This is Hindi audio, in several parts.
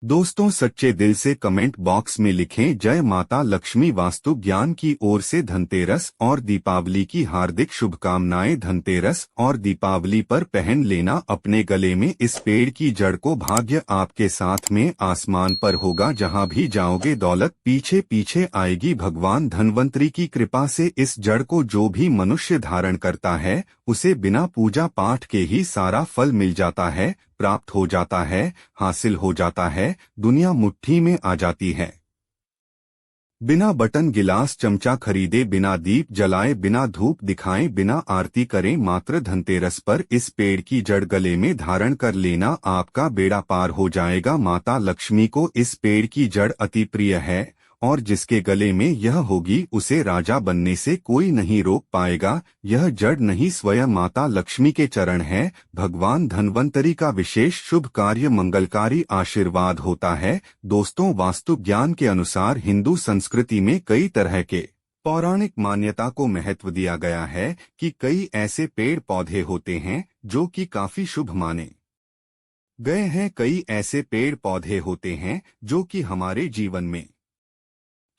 दोस्तों सच्चे दिल से कमेंट बॉक्स में लिखें जय माता लक्ष्मी। वास्तु ज्ञान की ओर से धनतेरस और दीपावली की हार्दिक शुभकामनाएं। धनतेरस और दीपावली पर पहन लेना अपने गले में इस पेड़ की जड़ को। भाग्य आपके साथ में आसमान पर होगा, जहां भी जाओगे दौलत पीछे पीछे आएगी। भगवान धन्वंतरी की कृपा से इस जड़ को जो भी मनुष्य धारण करता है उसे बिना पूजा पाठ के ही सारा फल मिल जाता है, प्राप्त हो जाता है, हासिल हो जाता है, दुनिया मुट्ठी में आ जाती है। बिना बटन गिलास चमचा खरीदे, बिना दीप जलाए, बिना धूप दिखाएं, बिना आरती करें, मात्र धनतेरस पर इस पेड़ की जड़ गले में धारण कर लेना, आपका बेड़ा पार हो जाएगा। माता लक्ष्मी को इस पेड़ की जड़ अति प्रिय है और जिसके गले में यह होगी उसे राजा बनने से कोई नहीं रोक पाएगा। यह जड़ नहीं, स्वयं माता लक्ष्मी के चरण है। भगवान धन्वंतरी का विशेष शुभ कार्य मंगलकारी आशीर्वाद होता है। दोस्तों वास्तु ज्ञान के अनुसार हिंदू संस्कृति में कई तरह के पौराणिक मान्यता को महत्व दिया गया है कि कई ऐसे पेड़ पौधे होते हैं जो कि काफी शुभ माने गए हैं। कई ऐसे पेड़ पौधे होते हैं जो कि हमारे जीवन में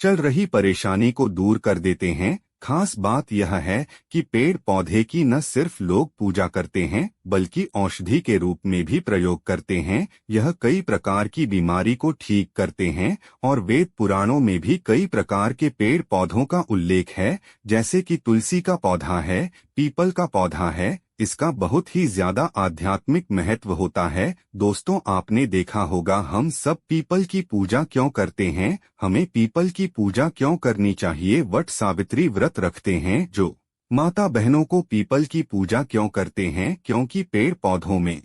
चल रही परेशानी को दूर कर देते हैं। खास बात यह है कि पेड़ पौधे की न सिर्फ लोग पूजा करते हैं बल्कि औषधि के रूप में भी प्रयोग करते हैं। यह कई प्रकार की बीमारी को ठीक करते हैं और वेद पुराणों में भी कई प्रकार के पेड़ पौधों का उल्लेख है, जैसे कि तुलसी का पौधा है, पीपल का पौधा है। इसका बहुत ही ज्यादा आध्यात्मिक महत्व होता है। दोस्तों आपने देखा होगा हम सब पीपल की पूजा क्यों करते हैं, हमें पीपल की पूजा क्यों करनी चाहिए। वट सावित्री व्रत रखते हैं जो माता बहनों को पीपल की पूजा क्यों करते हैं, क्योंकि पेड़ पौधों में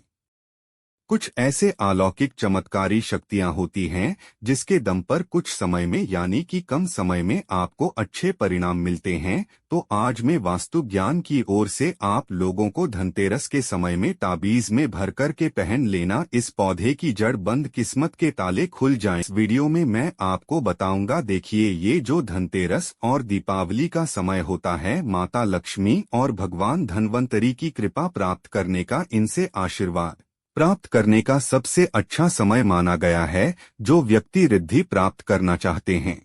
कुछ ऐसे अलौकिक चमत्कारी शक्तियां होती हैं जिसके दम पर कुछ समय में यानी कि कम समय में आपको अच्छे परिणाम मिलते हैं। तो आज मैं वास्तु ज्ञान की ओर से आप लोगों को धनतेरस के समय में ताबीज में भरकर के पहन लेना। इस पौधे की जड़ बंद, किस्मत के ताले खुल जाएं। इस वीडियो में मैं आपको बताऊंगा। देखिए ये जो धनतेरस और दीपावली का समय होता है, माता लक्ष्मी और भगवान धन्वंतरी की कृपा प्राप्त करने का, इनसे आशीर्वाद प्राप्त करने का सबसे अच्छा समय माना गया है। जो व्यक्ति रिद्धि प्राप्त करना चाहते हैं,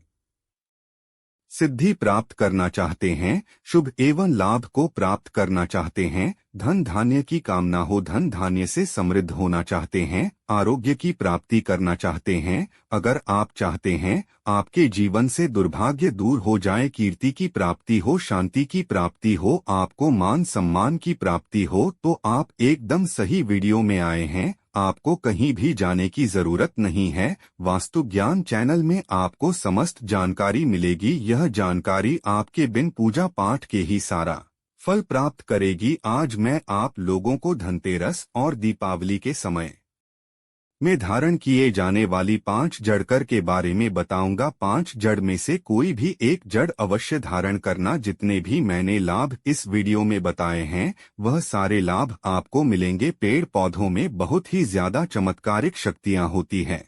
सिद्धि प्राप्त करना चाहते हैं, शुभ एवं लाभ को प्राप्त करना चाहते हैं, धन धान्य की कामना हो, धन धान्य से समृद्ध होना चाहते हैं, आरोग्य की प्राप्ति करना चाहते हैं, अगर आप चाहते हैं आपके जीवन से दुर्भाग्य दूर हो जाए, कीर्ति की प्राप्ति हो, शांति की प्राप्ति हो, आपको मान सम्मान की प्राप्ति हो, तो आप एकदम सही वीडियो में आए हैं। आपको कहीं भी जाने की जरूरत नहीं है। वास्तु ज्ञान चैनल में आपको समस्त जानकारी मिलेगी। यह जानकारी आपके बिन पूजा पाठ के ही सारा फल प्राप्त करेगी। आज मैं आप लोगों को धनतेरस और दीपावली के समय में धारण किए जाने वाली 5 जड़कर के बारे में बताऊंगा। 5 जड़ में से कोई भी एक जड़ अवश्य धारण करना। जितने भी मैंने लाभ इस वीडियो में बताए हैं वह सारे लाभ आपको मिलेंगे। पेड़ पौधों में बहुत ही ज्यादा चमत्कारिक शक्तियां होती हैं।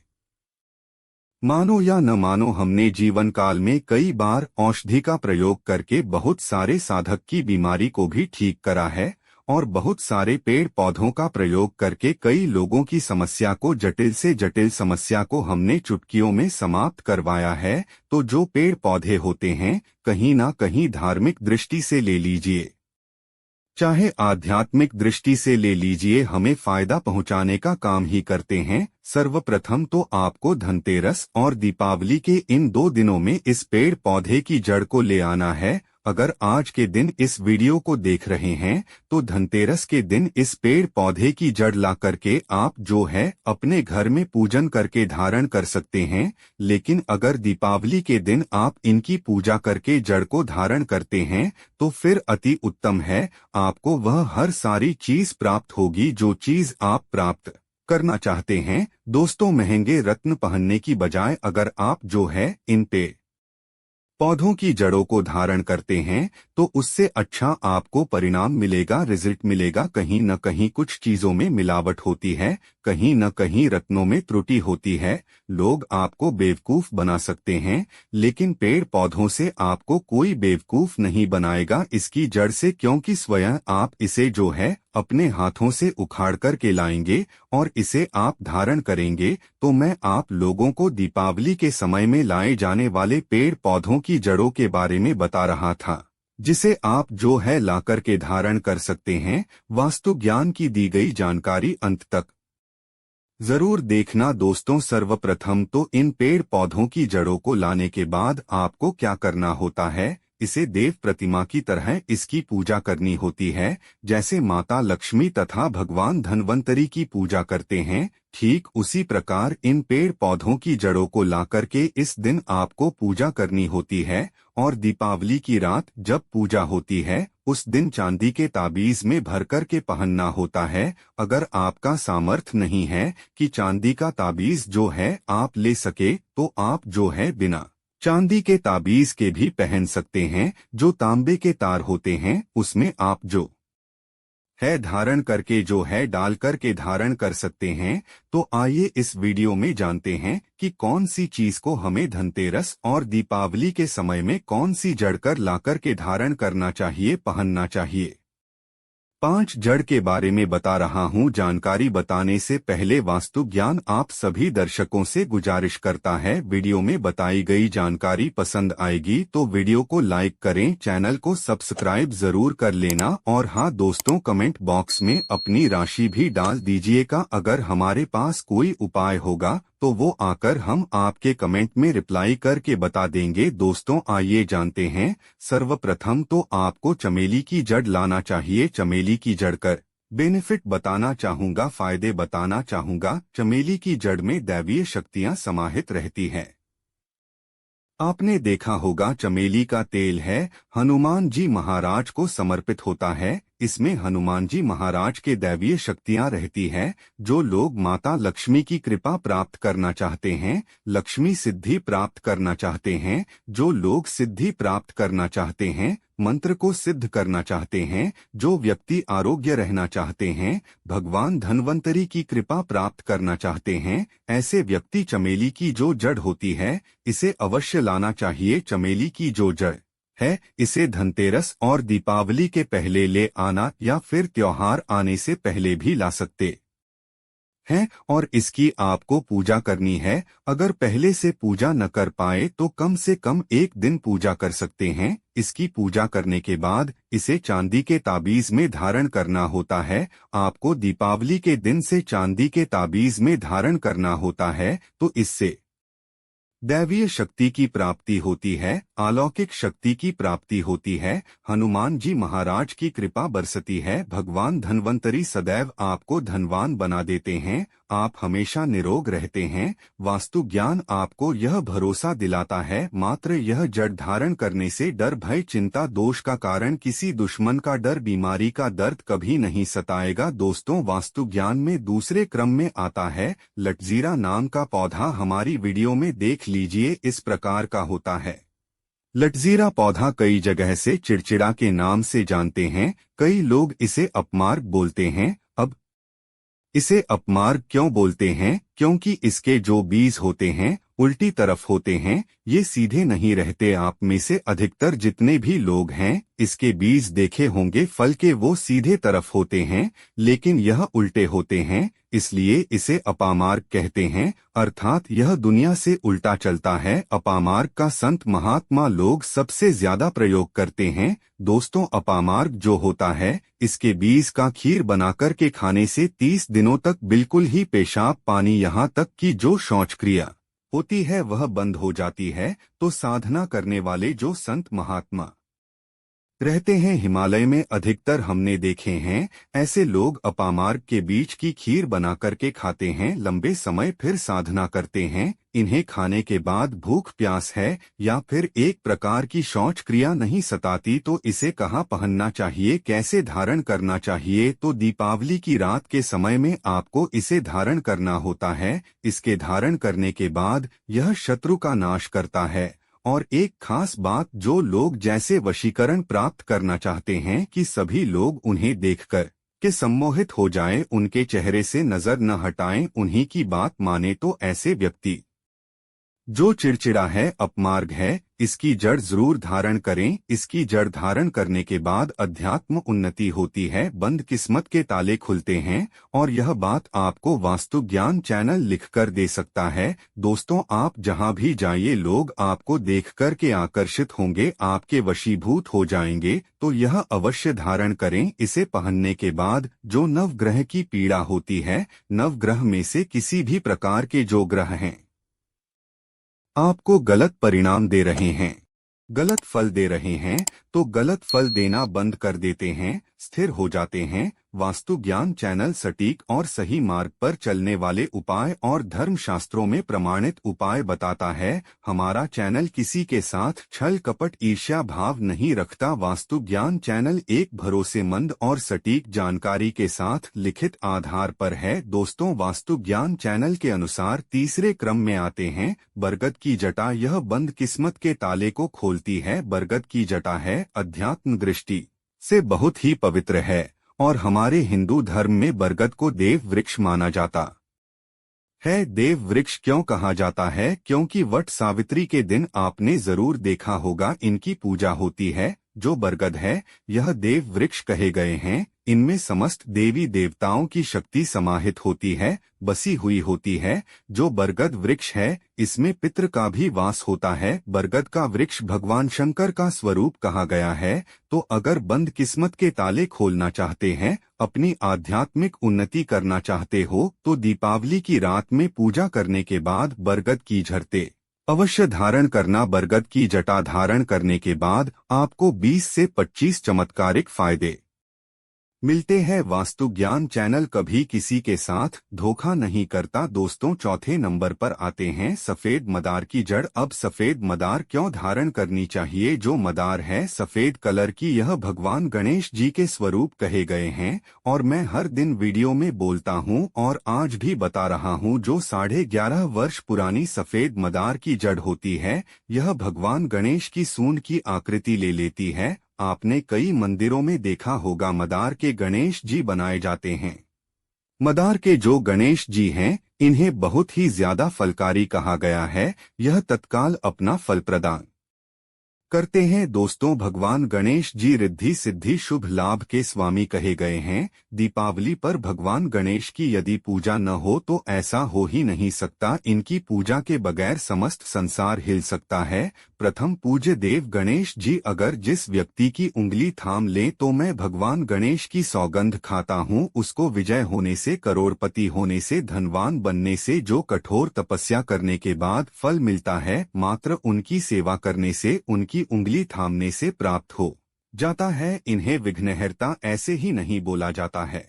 मानो या न मानो, हमने जीवन काल में कई बार औषधि का प्रयोग करके बहुत सारे साधक की बीमारी को भी ठीक करा है और बहुत सारे पेड़ पौधों का प्रयोग करके कई लोगों की समस्या को, जटिल से जटिल समस्या को हमने चुटकियों में समाप्त करवाया है। तो जो पेड़ पौधे होते हैं कहीं ना कहीं धार्मिक दृष्टि से ले लीजिए चाहे आध्यात्मिक दृष्टि से ले लीजिए, हमें फायदा पहुंचाने का काम ही करते हैं। सर्वप्रथम तो आपको धनतेरस और दीपावली के इन 2 दिनों में इस पेड़ पौधे की जड़ को ले आना है। अगर आज के दिन इस वीडियो को देख रहे हैं तो धनतेरस के दिन इस पेड़ पौधे की जड़ ला करके आप जो है अपने घर में पूजन करके धारण कर सकते हैं। लेकिन अगर दीपावली के दिन आप इनकी पूजा करके जड़ को धारण करते हैं तो फिर अति उत्तम है। आपको वह हर सारी चीज प्राप्त होगी जो चीज आप प्राप्त करना चाहते हैं। दोस्तों महंगे रत्न पहनने की बजाय अगर आप जो है इन पेड़ पौधों की जड़ों को धारण करते हैं तो उससे अच्छा आपको परिणाम मिलेगा, रिजल्ट मिलेगा। कहीं न कहीं कुछ चीजों में मिलावट होती है, कहीं न कहीं रत्नों में त्रुटि होती है। लोग आपको बेवकूफ बना सकते हैं लेकिन पेड़ पौधों से आपको कोई बेवकूफ नहीं बनाएगा इसकी जड़ से, क्योंकि स्वयं आप इसे जो है अपने हाथों से उखाड़ कर के लाएंगे और इसे आप धारण करेंगे, तो मैं आप लोगों को दीपावली के समय में लाए जाने वाले पेड़ पौधों की जड़ों के बारे में बता रहा था, जिसे आप जो है लाकर के धारण कर सकते हैं। वास्तु ज्ञान की दी गई जानकारी अंत तक जरूर देखना दोस्तों। सर्वप्रथम तो इन पेड़ पौधों की जड़ों को लाने के बाद आपको क्या करना होता है, इसे देव प्रतिमा की तरह इसकी पूजा करनी होती है। जैसे माता लक्ष्मी तथा भगवान धन्वंतरी की पूजा करते हैं, ठीक उसी प्रकार इन पेड़ पौधों की जड़ों को लाकर के इस दिन आपको पूजा करनी होती है। और दीपावली की रात जब पूजा होती है, उस दिन चांदी के ताबीज में भर कर के पहनना होता है। अगर आपका सामर्थ्य नहीं है कि चांदी का ताबीज जो है आप ले सके, तो आप जो है बिना चांदी के ताबीज के भी पहन सकते हैं। जो तांबे के तार होते हैं उसमें आप जो है धारण करके जो है डाल करके धारण कर सकते हैं। तो आइए इस वीडियो में जानते हैं कि कौन सी चीज को हमें धनतेरस और दीपावली के समय में कौन सी जड़ कर लाकर के धारण करना चाहिए, पहनना चाहिए। 5 जड़ के बारे में बता रहा हूं। जानकारी बताने से पहले वास्तु ज्ञान आप सभी दर्शकों से गुजारिश करता है, वीडियो में बताई गई जानकारी पसंद आएगी तो वीडियो को लाइक करें, चैनल को सब्सक्राइब जरूर कर लेना। और हाँ दोस्तों, कमेंट बॉक्स में अपनी राशि भी डाल दीजिएगा। अगर हमारे पास कोई उपाय होगा तो वो आकर हम आपके कमेंट में रिप्लाई करके बता देंगे। दोस्तों आइए जानते हैं। सर्वप्रथम तो आपको चमेली की जड़ लाना चाहिए। चमेली की जड़ कर बेनिफिट बताना चाहूँगा, फायदे बताना चाहूँगा। चमेली की जड़ में दैवीय शक्तियाँ समाहित रहती हैं। आपने देखा होगा चमेली का तेल है, हनुमान जी महाराज को समर्पित होता है। इसमें हनुमान जी महाराज के दैवीय शक्तियां रहती है। जो लोग माता लक्ष्मी की कृपा प्राप्त करना चाहते हैं, लक्ष्मी सिद्धि प्राप्त करना चाहते हैं, जो लोग सिद्धि प्राप्त करना चाहते हैं, मंत्र को सिद्ध करना चाहते हैं, जो व्यक्ति आरोग्य रहना चाहते हैं, भगवान धन्वंतरी की कृपा प्राप्त करना चाहते हैं, ऐसे व्यक्ति चमेली की जो जड़ होती है इसे अवश्य लाना चाहिए। चमेली की जो जड़ है इसे धनतेरस और दीपावली के पहले ले आना या फिर त्योहार आने से पहले भी ला सकते हैं। और इसकी आपको पूजा करनी है। अगर पहले से पूजा न कर पाए तो कम से कम एक दिन पूजा कर सकते हैं। इसकी पूजा करने के बाद इसे चांदी के ताबीज में धारण करना होता है। आपको दीपावली के दिन से चांदी के ताबीज में धारण करना होता है, तो इससे दैवीय शक्ति की प्राप्ति होती है, अलौकिक शक्ति की प्राप्ति होती है, हनुमान जी महाराज की कृपा बरसती है। भगवान धन्वंतरी सदैव आपको धनवान बना देते हैं, आप हमेशा निरोग रहते हैं। वास्तु ज्ञान आपको यह भरोसा दिलाता है, मात्र यह जड़ धारण करने से डर, भय, चिंता, दोष का कारण, किसी दुश्मन का डर, बीमारी का दर्द कभी नहीं सताएगा। दोस्तों वास्तु ज्ञान में दूसरे क्रम में आता है लटजीरा नाम का पौधा। हमारी वीडियो में देख लीजिए, इस प्रकार का होता है। लटजीरा पौधा कई जगह से चिड़चिड़ा के नाम से जानते हैं। कई लोग इसे अपमार्ग बोलते हैं। अब इसे अपमार्ग क्यों बोलते हैं? क्योंकि इसके जो बीज होते हैं उल्टी तरफ होते हैं, ये सीधे नहीं रहते। आप में से अधिकतर जितने भी लोग हैं इसके बीज देखे होंगे, फल के वो सीधे तरफ होते हैं, लेकिन यह उल्टे होते हैं, इसलिए इसे अपामार्ग कहते हैं। अर्थात यह दुनिया से उल्टा चलता है। अपामार्ग का संत महात्मा लोग सबसे ज्यादा प्रयोग करते हैं। दोस्तों अपामार्ग जो होता है इसके बीज का खीर बनाकर के खाने से 30 दिनों तक बिल्कुल ही पेशाब पानी यहाँ तक कि जो शौच क्रिया होती है वह बंद हो जाती है। तो साधना करने वाले जो संत महात्मा रहते हैं हिमालय में अधिकतर हमने देखे हैं, ऐसे लोग अपामार्ग के बीज की खीर बना करके खाते हैं, लंबे समय फिर साधना करते हैं। इन्हें खाने के बाद भूख प्यास है या फिर एक प्रकार की शौच क्रिया नहीं सताती, तो इसे कहाँ पहनना चाहिए, कैसे धारण करना चाहिए? तो दीपावली की रात के समय में आपको इसे धारण करना होता है। इसके धारण करने के बाद यह शत्रु का नाश करता है। और एक खास बात, जो लोग जैसे वशीकरण प्राप्त करना चाहते हैं कि सभी लोग उन्हें देखकर के सम्मोहित हो जाएं, उनके चेहरे से नजर न हटाएं, उन्हीं की बात माने, तो ऐसे व्यक्ति जो चिड़चिड़ा है, अपमार्ग है, इसकी जड़ जरूर धारण करें। इसकी जड़ धारण करने के बाद अध्यात्म उन्नति होती है, बंद किस्मत के ताले खुलते हैं। और यह बात आपको वास्तु ज्ञान चैनल लिखकर दे सकता है। दोस्तों, आप जहां भी जाइए लोग आपको देख कर के आकर्षित होंगे, आपके वशीभूत हो जाएंगे। तो यह अवश्य धारण करें। इसे पहनने के बाद जो नवग्रह की पीड़ा होती है, नवग्रह में से किसी भी प्रकार के जो ग्रह हैं आपको गलत परिणाम दे रहे हैं, गलत फल दे रहे हैं, तो गलत फल देना बंद कर देते हैं, स्थिर हो जाते हैं। वास्तु ज्ञान चैनल सटीक और सही मार्ग पर चलने वाले उपाय और धर्म शास्त्रों में प्रमाणित उपाय बताता है। हमारा चैनल किसी के साथ छल कपट ईर्ष्या भाव नहीं रखता। वास्तु ज्ञान चैनल एक भरोसेमंद और सटीक जानकारी के साथ लिखित आधार पर है। दोस्तों, वास्तु ज्ञान चैनल के अनुसार तीसरे क्रम में आते हैं बरगद की जटा। यह बंद किस्मत के ताले को खोलती है। बरगद की जटा है, अध्यात्म दृष्टि से बहुत ही पवित्र है और हमारे हिंदू धर्म में बरगद को देव वृक्ष माना जाता है। देव वृक्ष क्यों कहा जाता है? क्योंकि वट सावित्री के दिन आपने जरूर देखा होगा इनकी पूजा होती है। जो बरगद है, यह देव वृक्ष कहे गए हैं। इनमें समस्त देवी देवताओं की शक्ति समाहित होती है, बसी हुई होती है। जो बरगद वृक्ष है, इसमें पितृ का भी वास होता है। बरगद का वृक्ष भगवान शंकर का स्वरूप कहा गया है। तो अगर बंद किस्मत के ताले खोलना चाहते हैं, अपनी आध्यात्मिक उन्नति करना चाहते हो, तो दीपावली की रात में पूजा करने के बाद बरगद की झड़ते अवश्य धारण करना। बरगद की जटा धारण करने के बाद आपको 20 से 25 चमत्कारिक फायदे मिलते हैं। वास्तु ज्ञान चैनल कभी किसी के साथ धोखा नहीं करता। दोस्तों, चौथे नंबर पर आते हैं सफेद मदार की जड़। अब सफेद मदार क्यों धारण करनी चाहिए? जो मदार है सफेद कलर की, यह भगवान गणेश जी के स्वरूप कहे गए हैं। और मैं हर दिन वीडियो में बोलता हूं और आज भी बता रहा हूं, जो 11.5 वर्ष पुरानी सफेद मदार की जड़ होती है, यह भगवान गणेश की सूंड की आकृति ले लेती है। आपने कई मंदिरों में देखा होगा मदार के गणेश जी बनाए जाते हैं। मदार के जो गणेश जी हैं, इन्हें बहुत ही ज्यादा फलकारी कहा गया है। यह तत्काल अपना फल प्रदान करते हैं। दोस्तों, भगवान गणेश जी रिद्धि सिद्धि शुभ लाभ के स्वामी कहे गए हैं। दीपावली पर भगवान गणेश की यदि पूजा न हो तो ऐसा हो ही नहीं सकता। इनकी पूजा के बगैर समस्त संसार हिल सकता है। प्रथम पूज्य देव गणेश जी अगर जिस व्यक्ति की उंगली थाम ले, तो मैं भगवान गणेश की सौगंध खाता हूँ, उसको विजय होने से, करोड़पति होने से, धनवान बनने से, जो कठोर तपस्या करने के बाद फल मिलता है, मात्र उनकी सेवा करने से, उनकी उंगली थामने से प्राप्त हो जाता है। इन्हें विघ्नहर्ता ऐसे ही नहीं बोला जाता है,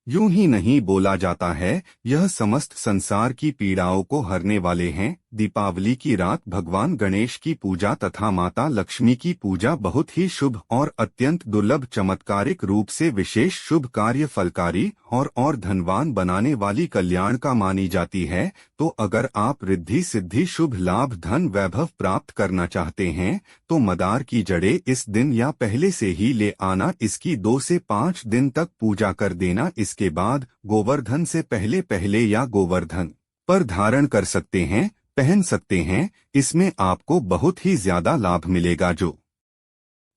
यूं ही नहीं बोला जाता है। यह समस्त संसार की पीड़ाओं को हरने वाले हैं। दीपावली की रात भगवान गणेश की पूजा तथा माता लक्ष्मी की पूजा बहुत ही शुभ और अत्यंत दुर्लभ चमत्कारिक रूप से विशेष शुभ कार्य फलकारी और धनवान बनाने वाली कल्याण का मानी जाती है। तो अगर आप रिद्धि सिद्धि शुभ लाभ धन वैभव प्राप्त करना चाहते हैं, तो मदार की जड़ें इस दिन या पहले से ही ले आना। इसकी 2 से 5 दिन तक पूजा कर देना। इसके बाद गोवर्धन से पहले या गोवर्धन पर धारण कर सकते हैं, पहन सकते हैं। इसमें आपको बहुत ही ज्यादा लाभ मिलेगा। जो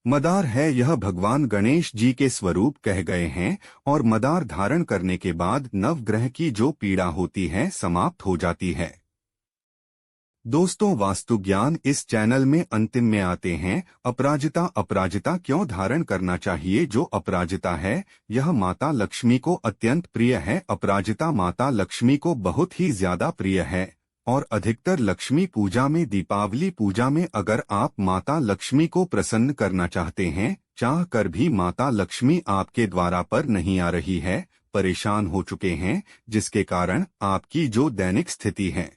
मदार है, यह भगवान गणेश जी के स्वरूप कह गए हैं और मदार धारण करने के बाद नवग्रह की जो पीड़ा होती है समाप्त हो जाती है। दोस्तों, वास्तु ज्ञान इस चैनल में अंतिम में आते हैं अपराजिता। अपराजिता क्यों धारण करना चाहिए? जो अपराजिता है, यह माता लक्ष्मी को अत्यंत प्रिय है। अपराजिता माता लक्ष्मी को बहुत ही ज्यादा प्रिय है और अधिकतर लक्ष्मी पूजा में, दीपावली पूजा में अगर आप माता लक्ष्मी को प्रसन्न करना चाहते हैं, चाह कर भी माता लक्ष्मी आपके द्वारा पर नहीं आ रही है, परेशान हो चुके हैं, जिसके कारण आपकी जो दैनिक स्थिति है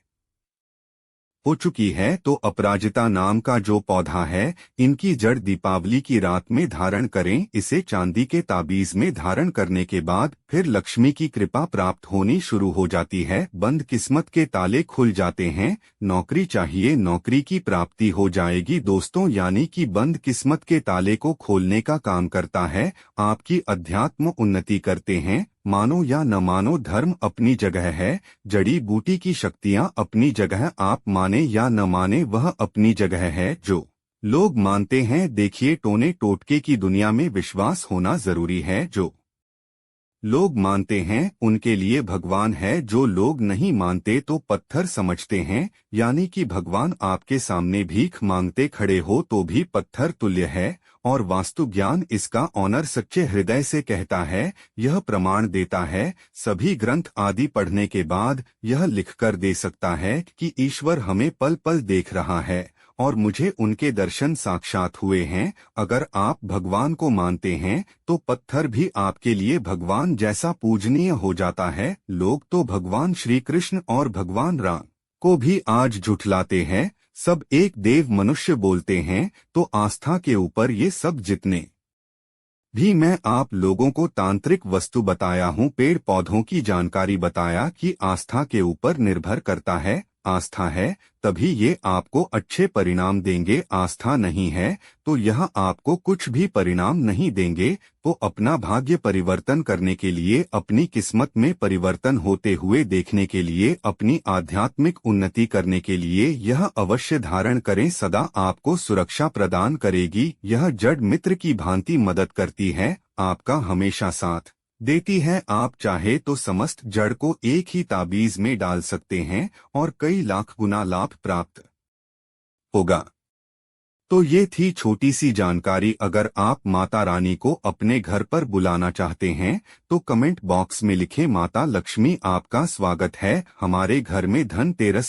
हो चुकी है, तो अपराजिता नाम का जो पौधा है, इनकी जड़ दीपावली की रात में धारण करें। इसे चांदी के ताबीज में धारण करने के बाद फिर लक्ष्मी की कृपा प्राप्त होनी शुरू हो जाती है। बंद किस्मत के ताले खुल जाते हैं। नौकरी चाहिए, नौकरी की प्राप्ति हो जाएगी। दोस्तों, यानी कि बंद किस्मत के ताले को खोलने का काम करता है। आपकी अध्यात्म उन्नति करते हैं, मानो या न मानो धर्म अपनी जगह है, जड़ी बूटी की शक्तियाँ अपनी जगह, आप माने या न माने वह अपनी जगह है। जो लोग मानते हैं, देखिए टोने टोटके की दुनिया में विश्वास होना जरूरी है। जो लोग मानते हैं उनके लिए भगवान है, जो लोग नहीं मानते तो पत्थर समझते हैं। यानी कि भगवान आपके सामने भीख मांगते खड़े हो तो भी पत्थर तुल्य है। और वास्तु ज्ञान इसका ऑनर सच्चे हृदय से कहता है, यह प्रमाण देता है, सभी ग्रंथ आदि पढ़ने के बाद यह लिखकर दे सकता है कि ईश्वर हमें पल पल देख रहा है और मुझे उनके दर्शन साक्षात हुए हैं। अगर आप भगवान को मानते हैं तो पत्थर भी आपके लिए भगवान जैसा पूजनीय हो जाता है। लोग तो भगवान श्री कृष्ण और भगवान राम को भी आज झुठलाते हैं, सब एक देव मनुष्य बोलते हैं। तो आस्था के ऊपर ये सब जितने भी मैं आप लोगों को तांत्रिक वस्तु बताया हूँ, पेड़ पौधों की जानकारी बताया कि आस्था के ऊपर निर्भर करता है। आस्था है तभी ये आपको अच्छे परिणाम देंगे, आस्था नहीं है तो यह आपको कुछ भी परिणाम नहीं देंगे। तो अपना भाग्य परिवर्तन करने के लिए, अपनी किस्मत में परिवर्तन होते हुए देखने के लिए, अपनी आध्यात्मिक उन्नति करने के लिए यह अवश्य धारण करें, सदा आपको सुरक्षा प्रदान करेगी। यह जड़ मित्र की भांति मदद करती है, आपका हमेशा साथ देती है। आप चाहे तो समस्त जड़ को एक ही ताबीज में डाल सकते हैं और कई लाख गुना लाभ प्राप्त होगा। तो ये थी छोटी सी जानकारी। अगर आप माता रानी को अपने घर पर बुलाना चाहते हैं तो कमेंट बॉक्स में लिखें, माता लक्ष्मी आपका स्वागत है हमारे घर में, धनतेरस